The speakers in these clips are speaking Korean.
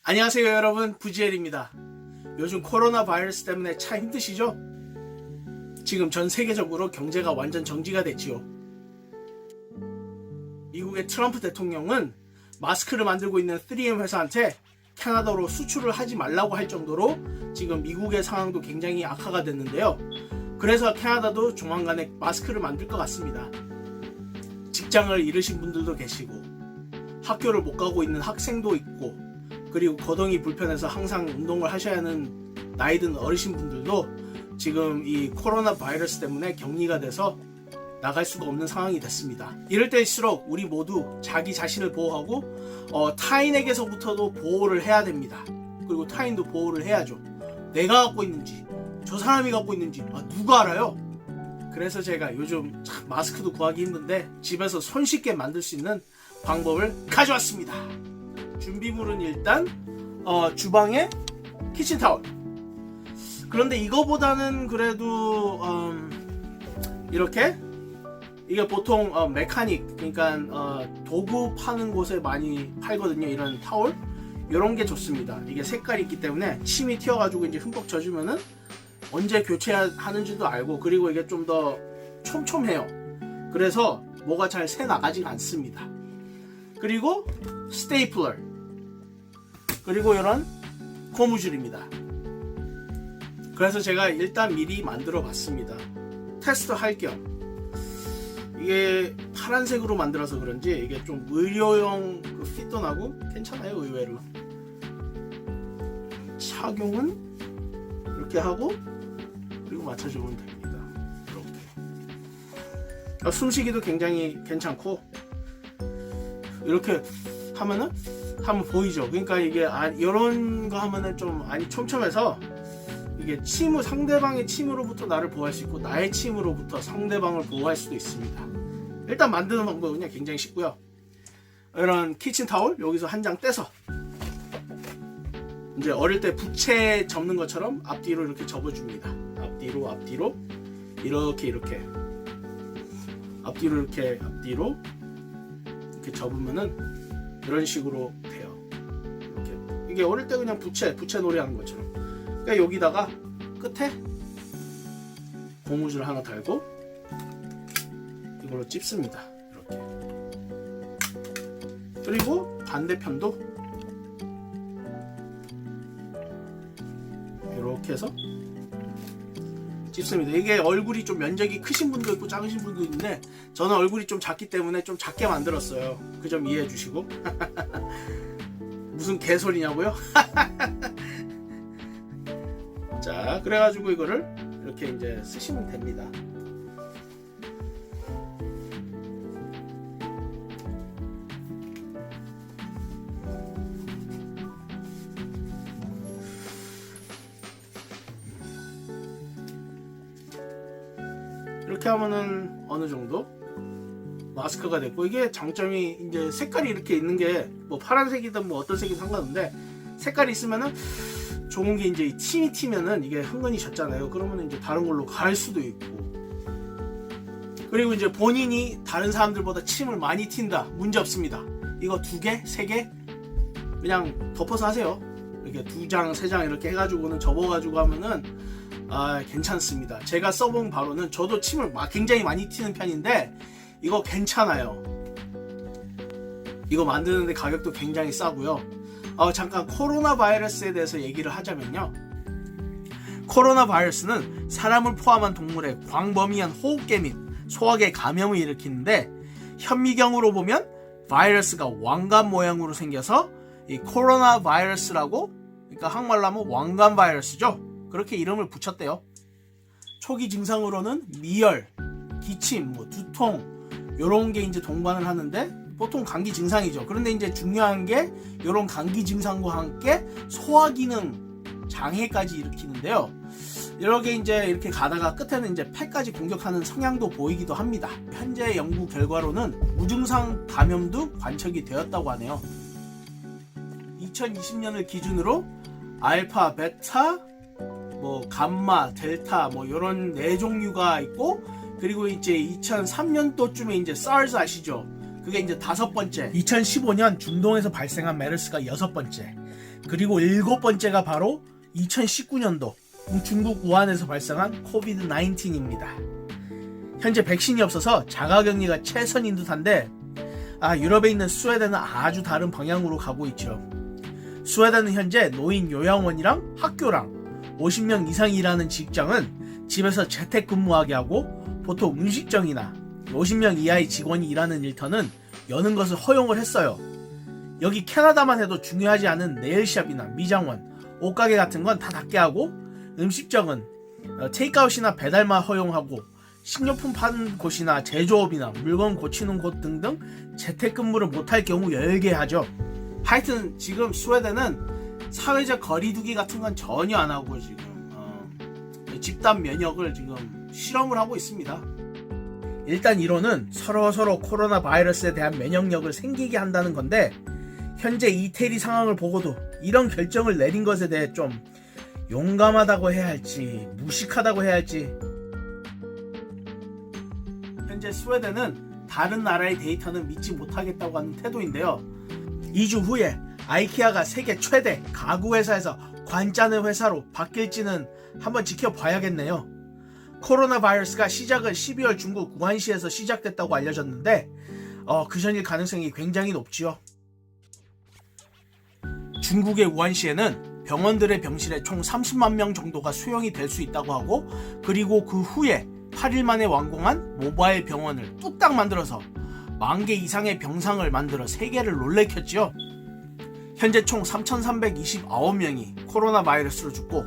안녕하세요 여러분, 부지엘입니다. 요즘 코로나 바이러스 때문에 참 힘드시죠? 지금 전 세계적으로 경제가 완전 정지가 됐지요. 미국의 트럼프 대통령은 마스크를 만들고 있는 3M 회사한테 캐나다로 수출을 하지 말라고 할 정도로 지금 미국의 상황도 굉장히 악화가 됐는데요. 그래서 캐나다도 조만간에 마스크를 만들 것 같습니다. 직장을 잃으신 분들도 계시고 학교를 못 가고 있는 학생도 있고, 그리고 거동이 불편해서 항상 운동을 하셔야 하는 나이 든 어르신 분들도 지금 이 코로나 바이러스 때문에 격리가 돼서 나갈 수가 없는 상황이 됐습니다. 이럴 때일수록 우리 모두 자기 자신을 보호하고 타인에게서부터도 보호를 해야 됩니다. 그리고 타인도 보호를 해야죠. 내가 갖고 있는지 저 사람이 갖고 있는지 누가 알아요? 그래서 제가 요즘 참 마스크도 구하기 힘든데 집에서 손쉽게 만들 수 있는 방법을 가져왔습니다. 준비물은 일단 주방에 키친타올. 그런데 이거보다는 그래도 이렇게 이게 보통 메카닉, 그러니까 도구 파는 곳에 많이 팔거든요. 이런 타올, 이런 게 좋습니다. 이게 색깔이 있기 때문에 침이 튀어가지고 이제 흠뻑 젖으면은 언제 교체하는지도 알고, 그리고 이게 좀 더 촘촘해요. 그래서 뭐가 잘 새 나가지가 않습니다. 그리고 스테이플러, 그리고 이런 고무줄입니다. 그래서 제가 일단 미리 만들어 봤습니다. 테스트 할 겸. 이게 파란색으로 만들어서 그런지 이게 좀 의료용 핏도 나고 괜찮아요. 의외로 착용은 이렇게 하고, 그리고 맞춰주면 됩니다. 이렇게 숨쉬기도 굉장히 괜찮고, 이렇게 하면은 한번 보이죠. 그러니까 이게 이런 거 하면은 좀 촘촘해서 이게 상대방의 침으로부터 나를 보호할 수 있고, 나의 침으로부터 상대방을 보호할 수도 있습니다. 일단 만드는 방법은 굉장히 쉽고요. 이런 키친타올 여기서 한 장 떼서 이제 어릴 때 부채 접는 것처럼 앞뒤로 이렇게 접어줍니다. 앞뒤로 이렇게 앞뒤로 이렇게 접으면은 이런 식으로 돼요. 이렇게. 이게 어릴 때 그냥 부채 놀이 하는 것처럼. 그러니까 여기다가 끝에 고무줄 하나 달고 이걸로 찝습니다. 이렇게. 그리고 반대편도 이렇게 해서 찝습니다. 이게 얼굴이 좀 면적이 크신 분도 있고 작으신 분도 있는데 저는 얼굴이 좀 작기 때문에 좀 작게 만들었어요. 그 점 이해해 주시고. 무슨 개소리냐고요? 자, 그래가지고 이거를 이렇게 이제 쓰시면 됩니다. 이렇게 하면은 어느 정도 마스크가 됐고, 이게 장점이 이제 색깔이 이렇게 있는 게 뭐 파란색이든 뭐 어떤 색이든 상관없는데, 색깔이 있으면은 좋은 게 이제 침이 튀면은 이게 흥건히 졌잖아요. 그러면 이제 다른 걸로 갈 수도 있고, 그리고 이제 본인이 다른 사람들보다 침을 많이 튄다, 문제 없습니다. 이거 2개, 3개 그냥 덮어서 하세요. 이렇게 2장, 3장 이렇게 해가지고는 접어가지고 하면은 괜찮습니다. 제가 써본 바로는 저도 침을 굉장히 많이 튀는 편인데 이거 괜찮아요. 이거 만드는데 가격도 굉장히 싸고요. 잠깐 코로나 바이러스에 대해서 얘기를 하자면요. 코로나 바이러스는 사람을 포함한 동물의 광범위한 호흡계 및 소화계 감염을 일으키는데, 현미경으로 보면 바이러스가 왕관 모양으로 생겨서 이 코로나 바이러스라고, 그러니까 한말로 하면 왕관 바이러스죠. 그렇게 이름을 붙였대요. 초기 증상으로는 미열, 기침, 두통 이런 게 이제 동반을 하는데 보통 감기 증상이죠. 그런데 이제 중요한 게 이런 감기 증상과 함께 소화 기능 장애까지 일으키는데요. 이렇게 이제 이렇게 가다가 끝에는 이제 폐까지 공격하는 성향도 보이기도 합니다. 현재 연구 결과로는 무증상 감염도 관측이 되었다고 하네요. 2020년을 기준으로 알파, 베타, 감마, 델타 이런 4종류가 있고, 그리고 이제 2003년도쯤에 이제 SARS 아시죠? 그게 이제 5번째. 2015년 중동에서 발생한 메르스가 6번째. 그리고 7번째가 바로 2019년도 중국 우한에서 발생한 코비드 19입니다. 현재 백신이 없어서 자가격리가 최선인 듯한데 유럽에 있는 스웨덴은 아주 다른 방향으로 가고 있죠. 스웨덴은 현재 노인 요양원이랑 학교랑 50명 이상 일하는 직장은 집에서 재택근무하게 하고 보통 음식점이나 50명 이하의 직원이 일하는 일터는 여는 것을 허용을 했어요. 여기 캐나다만 해도 중요하지 않은 네일샵이나 미장원, 옷가게 같은 건 다 닫게 하고 음식점은 테이크아웃이나 배달만 허용하고 식료품 파는 곳이나 제조업이나 물건 고치는 곳 등등 재택근무를 못할 경우 열게 하죠. 하여튼 지금 스웨덴은 사회적 거리두기 같은 건 전혀 안 하고 지금 집단 면역을 지금 실험을 하고 있습니다. 일단 이론은 서로 코로나 바이러스에 대한 면역력을 생기게 한다는 건데 현재 이태리 상황을 보고도 이런 결정을 내린 것에 대해 좀 용감하다고 해야 할지 무식하다고 해야 할지. 현재 스웨덴은 다른 나라의 데이터는 믿지 못하겠다고 하는 태도인데요. 2주 후에 아이케아가 세계 최대 가구 회사에서 관짜는 회사로 바뀔지는 한번 지켜봐야겠네요. 코로나 바이러스가 시작은 12월 중국 우한시에서 시작됐다고 알려졌는데 그 전일 가능성이 굉장히 높지요. 중국의 우한시에는 병원들의 병실에 총 30만 명 정도가 수용이 될 수 있다고 하고 그리고 그 후에 8일 만에 완공한 모바일 병원을 뚝딱 만들어서 10,000개 이상의 병상을 만들어 세계를 놀래켰죠. 현재 총 3,329명이 코로나 바이러스로 죽고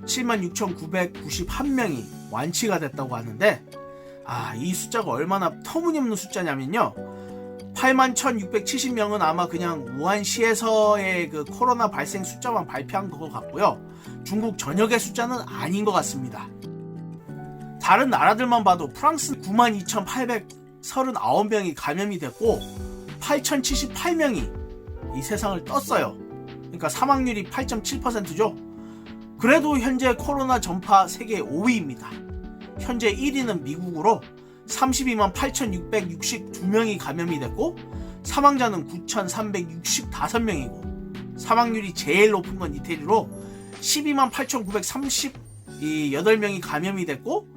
76,991명이 완치가 됐다고 하는데 이 숫자가 얼마나 터무니없는 숫자냐면요. 81,670명은 아마 그냥 우한시에서의 그 코로나 발생 숫자만 발표한 것 같고요. 중국 전역의 숫자는 아닌 것 같습니다. 다른 나라들만 봐도 프랑스 92,839명이 감염이 됐고 8,078명이 이 세상을 떴어요. 그러니까 사망률이 8.7%죠. 그래도 현재 코로나 전파 세계 5위입니다. 현재 1위는 미국으로 32만 8,662명이 감염이 됐고 사망자는 9,365명이고 사망률이 제일 높은 건 이태리로 12만 8,938명이 감염이 됐고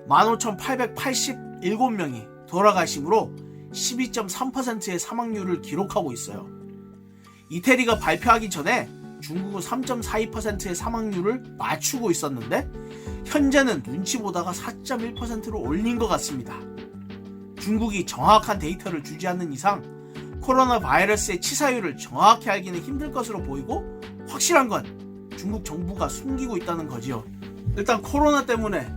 15,887명이 돌아가심으로 12.3%의 사망률을 기록하고 있어요. 이태리가 발표하기 전에 중국은 3.42%의 사망률을 맞추고 있었는데 현재는 눈치 보다가 4.1%로 올린 것 같습니다. 중국이 정확한 데이터를 주지 않는 이상 코로나 바이러스의 치사율을 정확히 알기는 힘들 것으로 보이고 확실한 건 중국 정부가 숨기고 있다는 거지요. 일단 코로나 때문에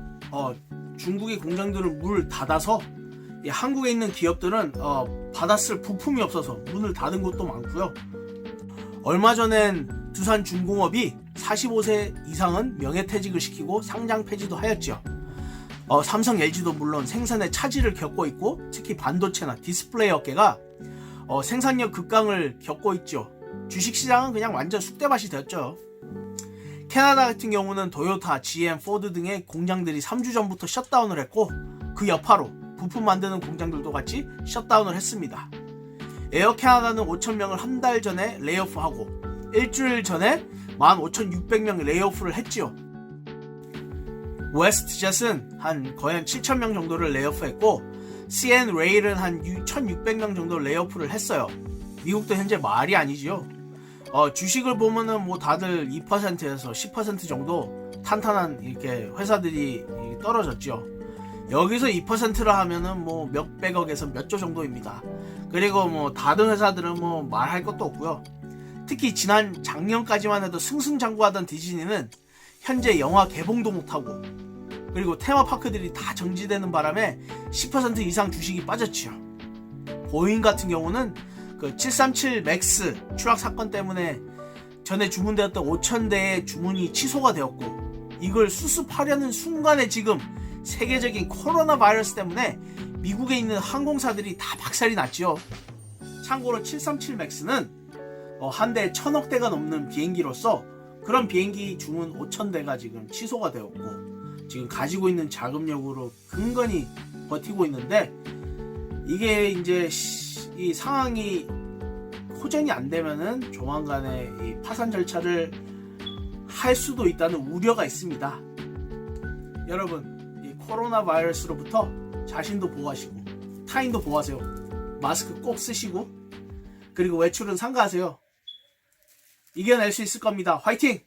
중국의 공장들을 문을 닫아서 한국에 있는 기업들은 받았을 부품이 없어서 문을 닫은 곳도 많고요. 얼마 전엔 두산중공업이 45세 이상은 명예퇴직을 시키고 상장 폐지도 하였죠. 삼성, LG도 물론 생산에 차질을 겪고 있고 특히 반도체나 디스플레이 업계가 생산력 급강을 겪고 있죠. 주식시장은 그냥 완전 쑥대밭이 되었죠. 캐나다 같은 경우는 도요타, GM, 포드 등의 공장들이 3주 전부터 셧다운을 했고 그 여파로 부품 만드는 공장들도 같이 셧다운을 했습니다. 에어 캐나다는 5,000명을 한 달 전에 레이오프하고 일주일 전에 15,600명 레이오프를 했지요. 웨스트젯은 거의 한 7,000명 정도를 레이오프했고 CN 레일은 한 1,600명 정도 레이오프를 했어요. 미국도 현재 말이 아니지요. 주식을 보면은 뭐 다들 2%에서 10% 정도 탄탄한 이렇게 회사들이 떨어졌죠. 여기서 2%라 하면은 뭐 몇백억에서 몇 조 정도입니다. 그리고 뭐 다른 회사들은 뭐 말할 것도 없고요. 특히 작년까지만 해도 승승장구하던 디즈니는 현재 영화 개봉도 못하고 그리고 테마파크들이 다 정지되는 바람에 10% 이상 주식이 빠졌지요. 보잉 같은 경우는 그 737 맥스 추락 사건 때문에 전에 주문되었던 5,000대의 주문이 취소가 되었고 이걸 수습하려는 순간에 지금 세계적인 코로나 바이러스 때문에 미국에 있는 항공사들이 다 박살이 났죠. 참고로 737 맥스는 한 대에 1,000억 대가 넘는 비행기로서 그런 비행기 주문 5,000대가 지금 취소가 되었고 지금 가지고 있는 자금력으로 근근히 버티고 있는데 이게 이제 이 상황이 호전이 안 되면은 조만간에 이 파산 절차를 할 수도 있다는 우려가 있습니다. 여러분, 이 코로나 바이러스로부터 자신도 보호하시고 타인도 보호하세요. 마스크 꼭 쓰시고, 그리고 외출은 삼가하세요. 이겨낼 수 있을 겁니다. 화이팅!